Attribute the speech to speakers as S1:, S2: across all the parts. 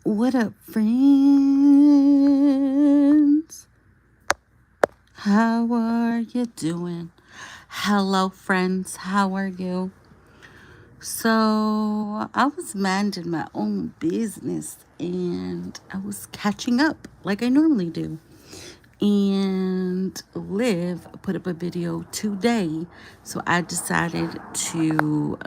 S1: What up, friends? How are you doing? Hello, friends. How are you? So, I was minding my own business and I was catching up like I normally do. And Liv put up a video today. So, I decided to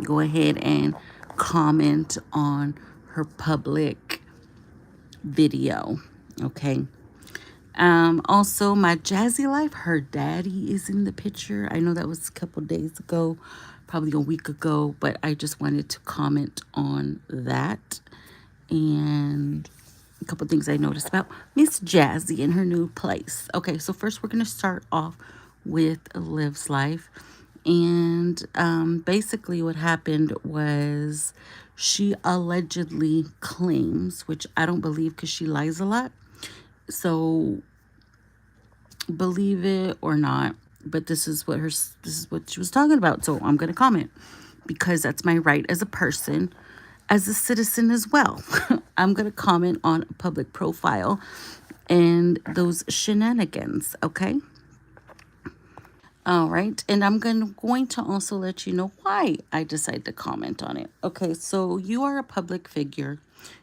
S1: go ahead and comment on her public video. Okay. Also, my Jazzy Life, her daddy is in the picture. I know that was a couple days ago, probably a week ago, but I just wanted to comment on that and a couple things I noticed about Miss Jazzy in her new place. Okay, so first we're going to start off with Liv's life. And basically, what happened was she allegedly claims, which I don't believe because she lies a lot. So believe it or not, but this is what she was talking about. So I'm going to comment because that's my right as a person, as a citizen as well. I'm going to comment on a public profile and those shenanigans, okay? All right, and I'm going to also let you know why I decided to comment on it. Okay, so you are a public figure.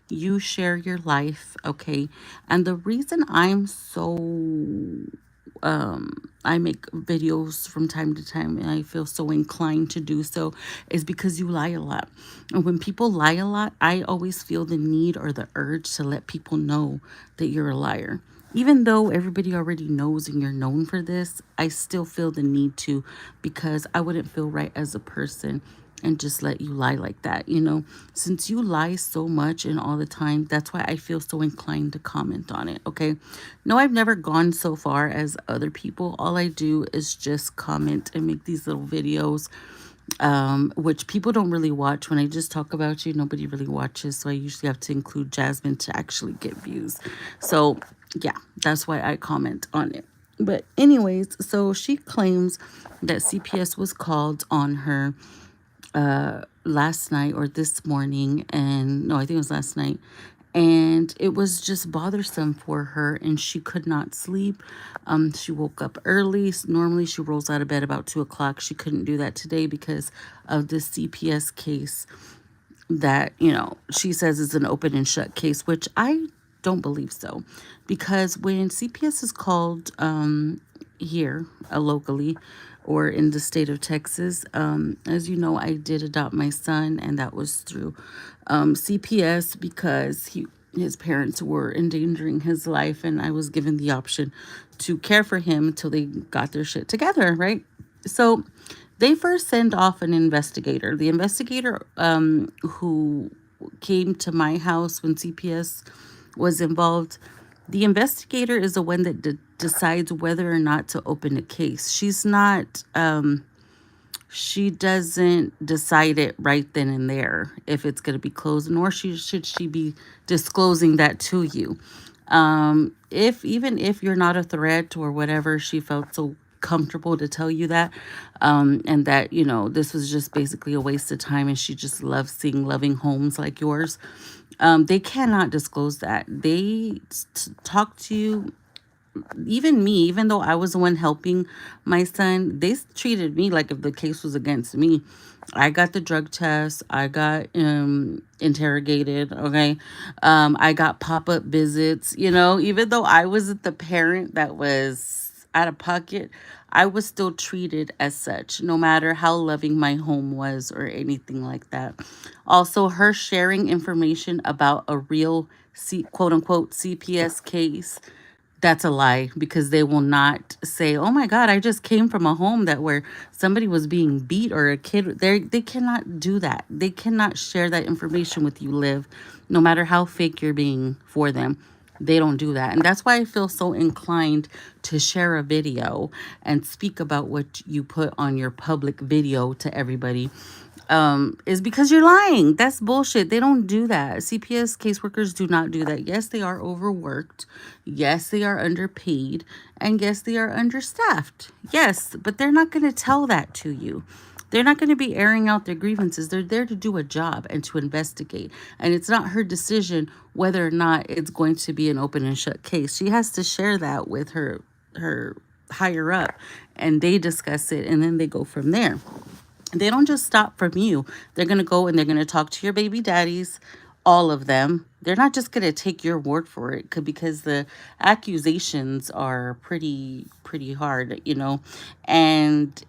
S1: You share your life, okay? And the reason I make videos from time to time and I feel so inclined to do so is because you lie a lot. And when people lie a lot, I always feel the need or the urge to let people know that you're a liar. Even though everybody already knows and you're known for this, I still feel the need to because I wouldn't feel right as a person and just let you lie like that, you know? Since you lie so much and all the time, that's why I feel so inclined to comment on it, okay? No, I've never gone so far as other people. All I do is just comment and make these little videos, which people don't really watch. When I just talk about you, nobody really watches, so I usually have to include Jasmine to actually get views. So, yeah, that's why I comment on it. But anyways, so she claims that CPS was called on her last night or this morning, and no, I think it was last night, and it was just bothersome for her and she could not sleep. She woke up early. Normally she rolls out of bed about 2 o'clock. She couldn't do that today because of this CPS case that, you know, she says is an open and shut case, which I don't believe so. Because when CPS is called here locally or in the state of Texas, as you know, I did adopt my son, and that was through CPS because his parents were endangering his life, and I was given the option to care for him until they got their shit together, right? So they first send off an investigator. The investigator who came to my house when CPS was involved, the investigator is the one that decides whether or not to open a case. She doesn't decide it right then and there if it's going to be closed, nor should she be disclosing that to you. If even if you're not a threat or whatever, she felt so comfortable to tell you that, and that, you know, this was just basically a waste of time and she just loves seeing loving homes like yours. They cannot disclose that. They talk to you. Even me, even though I was the one helping my son, they treated me like if the case was against me. I got the drug test. I got interrogated. Okay. I got pop-up visits, you know, even though I wasn't the parent that was out of pocket, I was still treated as such, no matter how loving my home was or anything like that. Also, her sharing information about a real quote unquote CPS case, that's a lie because they will not say, "Oh my God, I just came from a home that where somebody was being beat or a kid." They cannot do that. They cannot share that information with you, Liv, no matter how fake you're being for them. They don't do that. And that's why I feel so inclined to share a video and speak about what you put on your public video to everybody, is because you're lying. That's bullshit. They don't do that. CPS caseworkers do not do that. Yes, they are overworked. Yes, they are underpaid. And yes, they are understaffed. Yes, but they're not going to tell that to you. They're not going to be airing out their grievances. They're there to do a job and to investigate. And it's not her decision whether or not it's going to be an open and shut case. She has to share that with her higher up, and they discuss it, and then they go from there. They don't just stop from you. They're going to go and they're going to talk to your baby daddies, all of them. They're not just going to take your word for it because the accusations are pretty hard, And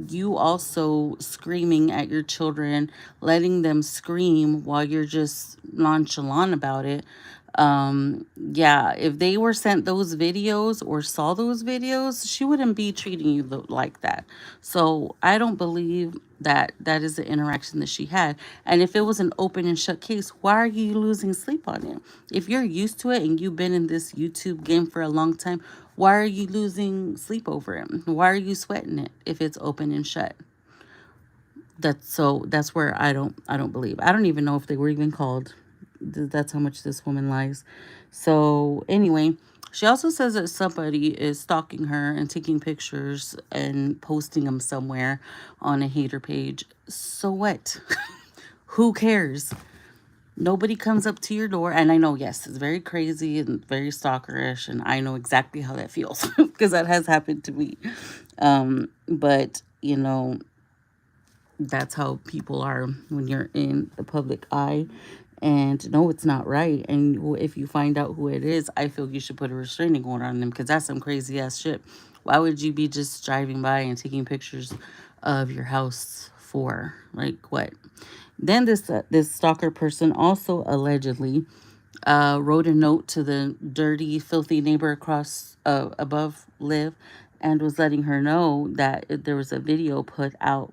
S1: you also screaming at your children, letting them scream while you're just nonchalant about it. Yeah, if they were sent those videos or saw those videos, she wouldn't be treating you like that. So I don't believe that that is the interaction that she had. And if it was an open and shut case, why are you losing sleep on it? If you're used to it and you've been in this YouTube game for a long time, why are you losing sleep over it? Why are you sweating it if it's open and shut? That's where I don't believe. I don't even know if they were even called. That's how much this woman lies. So anyway, she also says that somebody is stalking her and taking pictures and posting them somewhere on a hater page. So what? Who cares? Nobody comes up to your door. And I know, yes, it's very crazy and very stalkerish. And I know exactly how that feels because that has happened to me. But, that's how people are when you're in the public eye. And no, it's not right. And if you find out who it is, I feel you should put a restraining order on them because that's some crazy ass shit. Why would you be just driving by and taking pictures of your house for? Like what? Then this stalker person also allegedly wrote a note to the dirty, filthy neighbor across above Liv, and was letting her know that there was a video put out,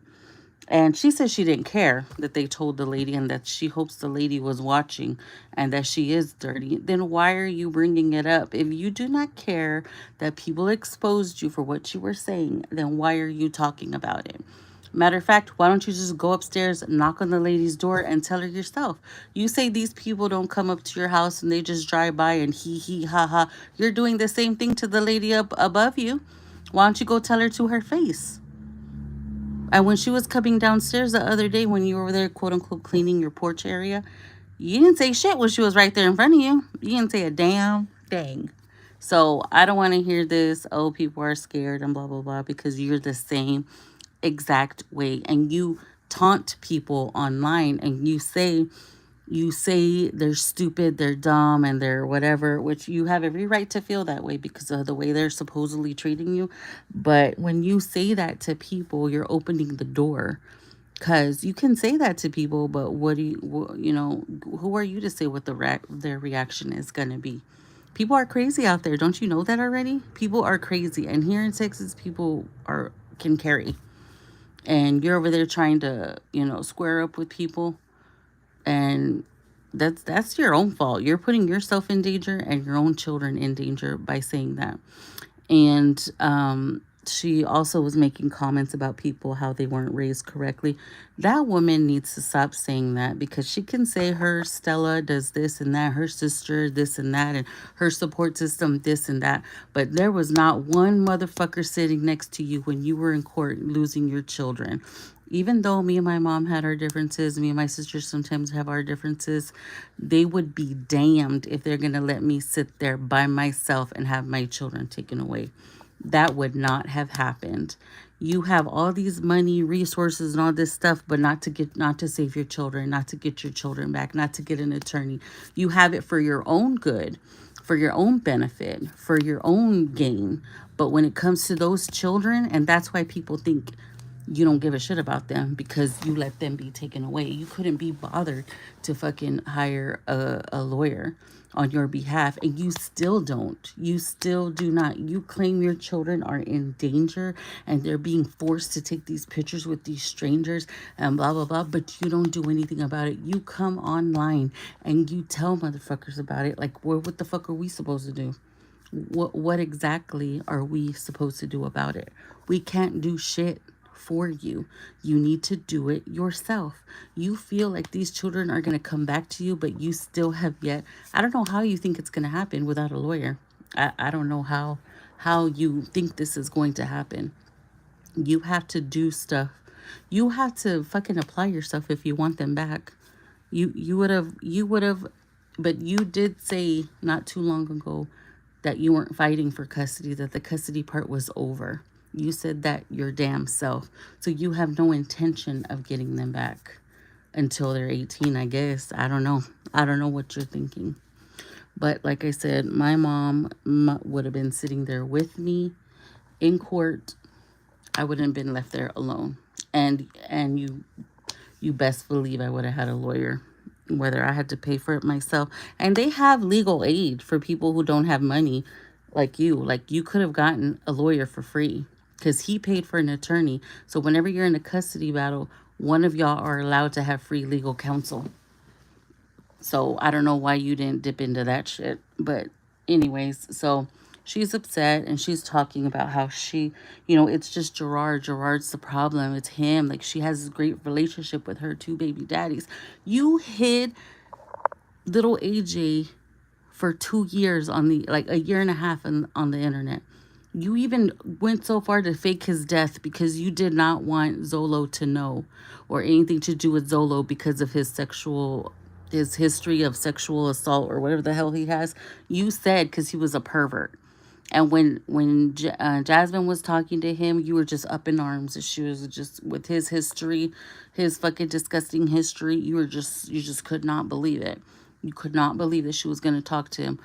S1: and she said she didn't care that they told the lady and that she hopes the lady was watching and that she is dirty. Then why are you bringing it up? If you do not care that people exposed you for what you were saying, then why are you talking about it? Matter of fact, why don't you just go upstairs, knock on the lady's door, and tell her yourself? You say these people don't come up to your house and they just drive by and hee ha ha. You're doing the same thing to the lady up above you. Why don't you go tell her to her face? And when she was coming downstairs the other day when you were there, quote unquote, cleaning your porch area, you didn't say shit when she was right there in front of you. You didn't say a damn thing. So I don't want to hear this, oh, people are scared and blah, blah, blah, because you're the same exact way. And you taunt people online and you say they're stupid, they're dumb, and they're whatever, which you have every right to feel that way because of the way they're supposedly treating you. But when you say that to people, you're opening the door. Because you can say that to people, but what do who are you to say what their reaction is going to be? People are crazy out there. Don't you know that already? People are crazy. And here in Texas, people can carry. And you're over there trying to, square up with people, and that's your own fault. You're putting yourself in danger and your own children in danger by saying that. And she also was making comments about people, how they weren't raised correctly. That woman needs to stop saying that, because she can say her Stella does this and that, her sister this and that, and her support system this and that. But there was not one motherfucker sitting next to you when you were in court losing your children. Even though me and my mom had our differences, me and my sisters sometimes have our differences, they would be damned if they're going to let me sit there by myself and have my children taken away. That would not have happened. You have all these money, resources, and all this stuff, but not to save your children, not to get your children back, not to get an attorney. You have it for your own good, for your own benefit, for your own gain. But when it comes to those children, and that's why people think you don't give a shit about them, because you let them be taken away. You couldn't be bothered to fucking hire a lawyer on your behalf, and you still don't. You still do not. You claim your children are in danger and they're being forced to take these pictures with these strangers and blah blah blah, but you don't do anything about it. You come online and you tell motherfuckers about it. Like, what the fuck are we supposed to do? What exactly are we supposed to do about it? We can't do shit for you. You need to do it yourself. You feel like these children are going to come back to you, but you still have yet. I don't know how you think it's going to happen without a lawyer. I don't know how you think this is going to happen. You have to do stuff You have to fucking apply yourself if you want them back. You would have, but you did say not too long ago that you weren't fighting for custody, that the custody part was over. You said that your damn self. So you have no intention of getting them back until they're 18, I guess. I don't know. I don't know what you're thinking. But like I said, my mom would have been sitting there with me in court. I wouldn't have been left there alone. And you best believe I would have had a lawyer, whether I had to pay for it myself. And they have legal aid for people who don't have money like you. Like, you could have gotten a lawyer for free because he paid for an attorney. So whenever you're in a custody battle, one of y'all are allowed to have free legal counsel. So I don't know why you didn't dip into that shit. But anyways, so she's upset and she's talking about how it's just Gerard. Gerard's the problem. It's him. Like, she has this great relationship with her two baby daddies. You hid little AJ for 2 years on the, like, a year and a half on the internet. You even went so far to fake his death because you did not want Zolo to know, or anything to do with Zolo, because of his history of sexual assault or whatever the hell he has. You said because he was a pervert. And when Jasmine was talking to him, you were just up in arms. She was just, with his history, his fucking disgusting history. You just could not believe it. You could not believe that she was going to talk to him,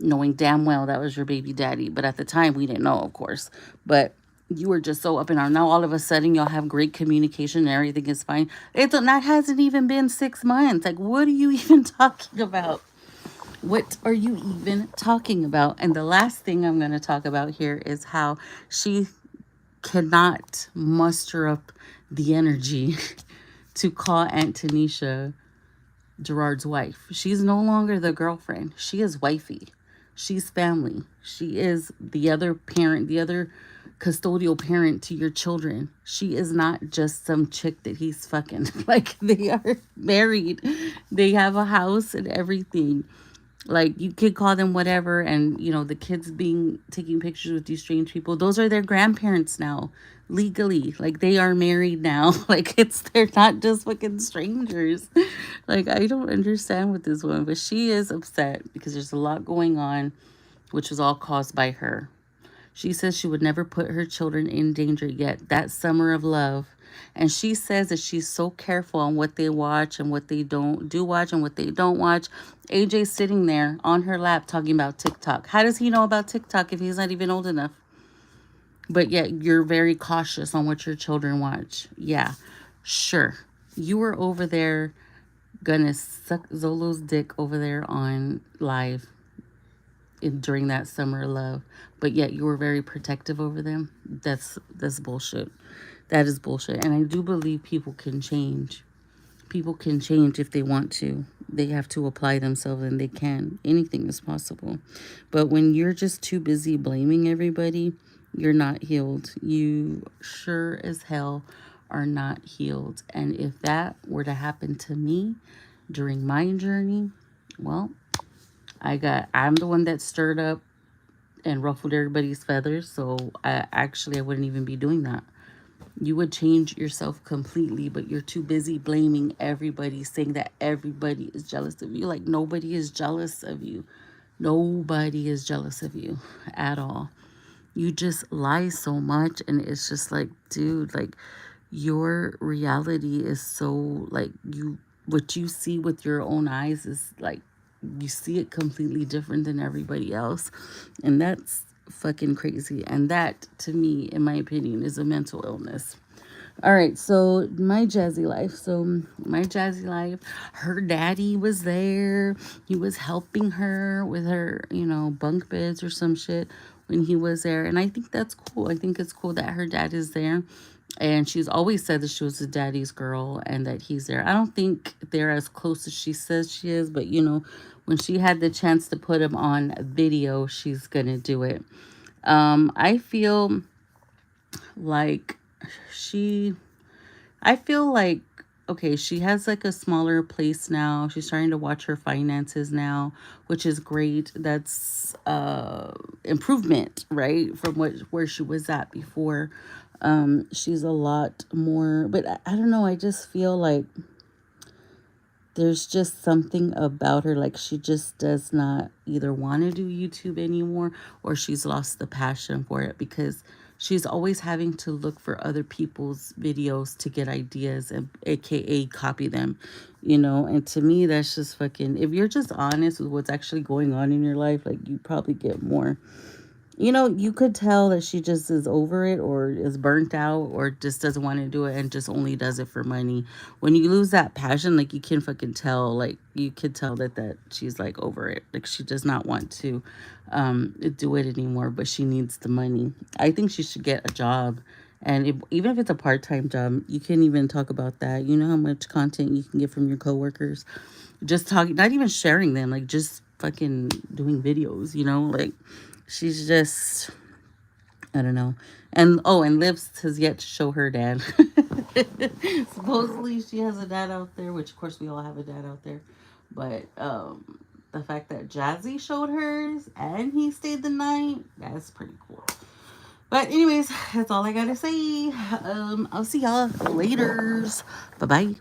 S1: knowing damn well that was your baby daddy. But at the time, we didn't know, of course. But you were just so up in arms. Now, all of a sudden, y'all have great communication and everything is fine. That hasn't even been 6 months. Like, what are you even talking about? What are you even talking about? And the last thing I'm going to talk about here is how she cannot muster up the energy to call Aunt Tanisha Gerard's wife. She's no longer the girlfriend. She is wifey. She's family. She is the other parent, the other custodial parent to your children. She is not just some chick that he's fucking. Like, they are married. They have a house and everything. Like, you could call them whatever, and the kids taking pictures with these strange people, those are their grandparents now, legally. Like, they are married now. Like, they're not just fucking strangers. Like, I don't understand with this woman, but she is upset because there's a lot going on, which was all caused by her. She says she would never put her children in danger, yet that summer of love. And she says that she's so careful on what they watch and what they don't watch and what they don't watch. AJ's sitting there on her lap talking about TikTok. How does he know about TikTok if he's not even old enough? But yet you're very cautious on what your children watch. Yeah, sure. You were over there gonna suck Zolo's dick over there on live during that summer of love, but yet you were very protective over them. That's bullshit. That is bullshit. And I do believe people can change. People can change if they want to. They have to apply themselves, and they can. Anything is possible. But when you're just too busy blaming everybody, you're not healed. You sure as hell are not healed. And if that were to happen to me during my journey, well, I'm the one that stirred up and ruffled everybody's feathers. So I wouldn't even be doing that. You would change yourself completely, but you're too busy blaming everybody, saying that everybody is jealous of you. Like, nobody is jealous of you. Nobody is jealous of you at all. You just lie so much, and it's just like, dude, like, your reality is so, like, what you see with your own eyes is like, you see it completely different than everybody else. And that's fucking crazy. And that, to me, in my opinion, is a mental illness. All right, so my jazzy life, her daddy was there. He was helping her with her, bunk beds or some shit when he was there. And I think that's cool. I think it's cool that her dad is there. And she's always said that she was a daddy's girl and that he's there. I don't think they're as close as she says she is, but when she had the chance to put him on video, she's gonna do it. I feel like okay, she has like a smaller place now. She's trying to watch her finances now, which is great. That's improvement, right, from where she was at before. She's a lot more, but I don't know. I just feel like there's just something about her, like she just does not either want to do YouTube anymore, or she's lost the passion for it, because she's always having to look for other people's videos to get ideas and aka copy them, you know. And to me, that's just fucking, if you're just honest with what's actually going on in your life, like you probably get more, you know, you could tell that she just is over it, or is burnt out, or just doesn't want to do it and just only does it for money. When you lose that passion, like you can fucking tell, like you could tell that she's like over it. Like she does not want to do it anymore, but she needs the money. I think she should get a job. And even if it's a part-time job, you can even talk about that. You know how much content you can get from your coworkers. Just talking, not even sharing them, like just fucking doing videos, you know? Like she's just, I don't know. And oh, and Liv has yet to show her dad. Supposedly she has a dad out there, which of course we all have a dad out there. But the fact that Jazzy showed hers and he stayed the night, that's pretty cool. But anyways, that's all I gotta say. I'll see y'all later. Bye bye.